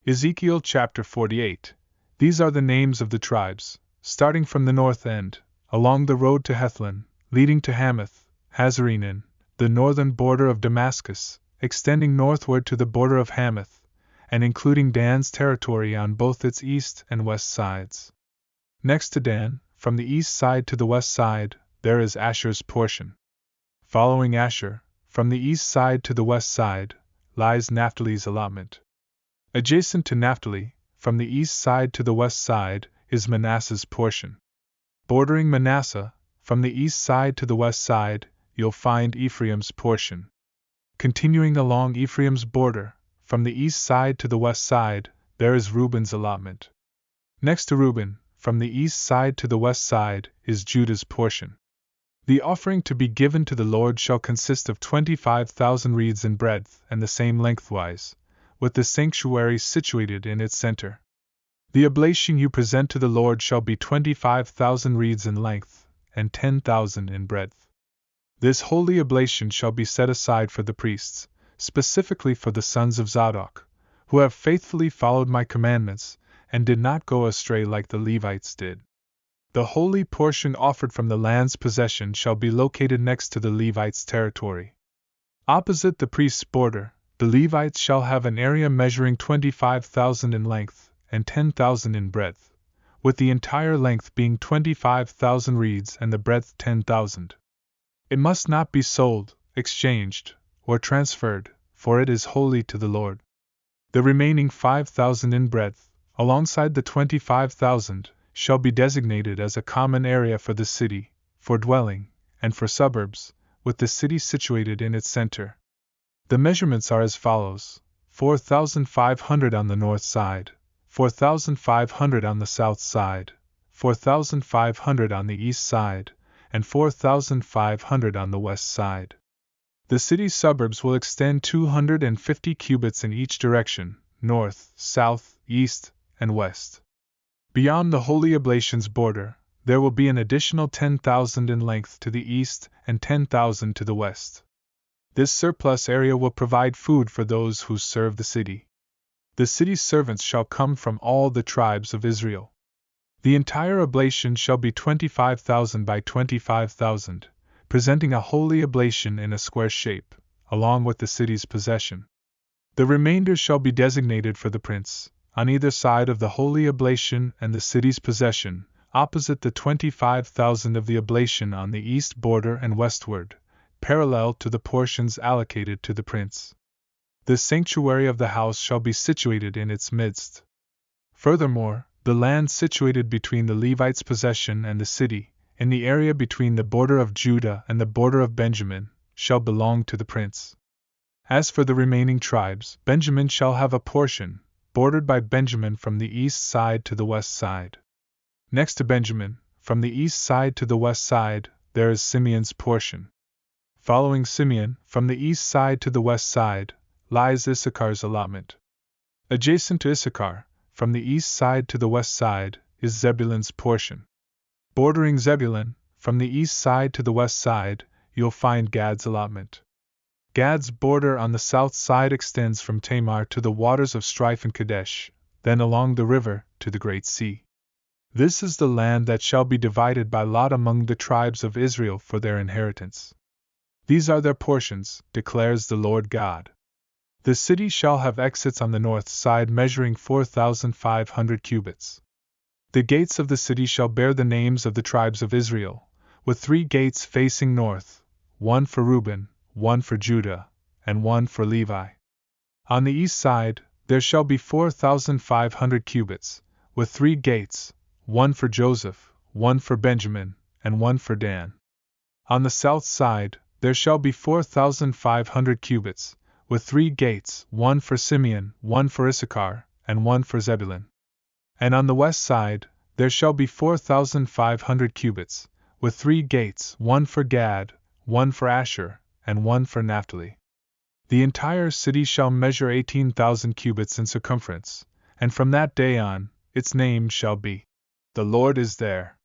Ezekiel Chapter 48. These are the names of the tribes, starting from the north end, along the road to Hethlon, leading to Hamath, Hazarenan, the northern border of Damascus, extending northward to the border of Hamath, and including Dan's territory on both its east and west sides. Next to Dan, from the east side to the west side, there is Asher's portion. Following Asher, from the east side to the west side, lies Naphtali's allotment. Adjacent to Naphtali, from the east side to the west side, is Manasseh's portion. Bordering Manasseh, from the east side to the west side, you'll find Ephraim's portion. Continuing along Ephraim's border, from the east side to the west side, there is Reuben's allotment. Next to Reuben, from the east side to the west side, is Judah's portion. The offering to be given to the Lord shall consist of 25,000 reeds in breadth and the same lengthwise, with the sanctuary situated in its center. The oblation you present to the Lord shall be 25,000 reeds in length and 10,000 in breadth. This holy oblation shall be set aside for the priests, specifically for the sons of Zadok, who have faithfully followed my commandments and did not go astray like the Levites did. The holy portion offered from the land's possession shall be located next to the Levites' territory. Opposite the priest's border, the Levites shall have an area measuring 25,000 in length and 10,000 in breadth, with the entire length being 25,000 reeds and the breadth 10,000. It must not be sold, exchanged, or transferred, for it is holy to the Lord. The remaining 5,000 in breadth, alongside the 25,000, shall be designated as a common area for the city, for dwelling, and for suburbs, with the city situated in its center. The measurements are as follows: 4,500 on the north side, 4,500 on the south side, 4,500 on the east side, and 4,500 on the west side. The city's suburbs will extend 250 cubits in each direction, north, south, east, and west. Beyond the holy oblation's border, there will be an additional 10,000 in length to the east and 10,000 to the west. This surplus area will provide food for those who serve the city. The city's servants shall come from all the tribes of Israel. The entire oblation shall be 25,000 by 25,000, presenting a holy oblation in a square shape, along with the city's possession. The remainder shall be designated for the prince, on either side of the holy oblation and the city's possession, opposite the 25,000 of the oblation on the east border and westward, parallel to the portions allocated to the prince. The sanctuary of the house shall be situated in its midst. Furthermore, the land situated between the Levites' possession and the city, in the area between the border of Judah and the border of Benjamin, shall belong to the prince. As for the remaining tribes, Benjamin shall have a portion, bordered by Benjamin from the east side to the west side. Next to Benjamin, from the east side to the west side, there is Simeon's portion. Following Simeon, from the east side to the west side, lies Issachar's allotment. Adjacent to Issachar, from the east side to the west side, is Zebulun's portion. Bordering Zebulun, from the east side to the west side, you'll find Gad's allotment. Gad's border on the south side extends from Tamar to the waters of Strife and Kadesh, then along the river to the Great Sea. This is the land that shall be divided by lot among the tribes of Israel for their inheritance. These are their portions, declares the Lord God. The city shall have exits on the north side measuring 4,500 cubits. The gates of the city shall bear the names of the tribes of Israel, with 3 gates facing north, one for Reuben, one for Judah, and one for Levi. On the east side, there shall be 4,500 cubits, with 3 gates, one for Joseph, one for Benjamin, and one for Dan. On the south side, there shall be 4,500 cubits, with 3 gates, one for Simeon, one for Issachar, and one for Zebulun. And on the west side, there shall be 4,500 cubits, with 3 gates, one for Gad, one for Asher, and one for Naphtali. The entire city shall measure 18,000 cubits in circumference, and from that day on, its name shall be, "The Lord is there."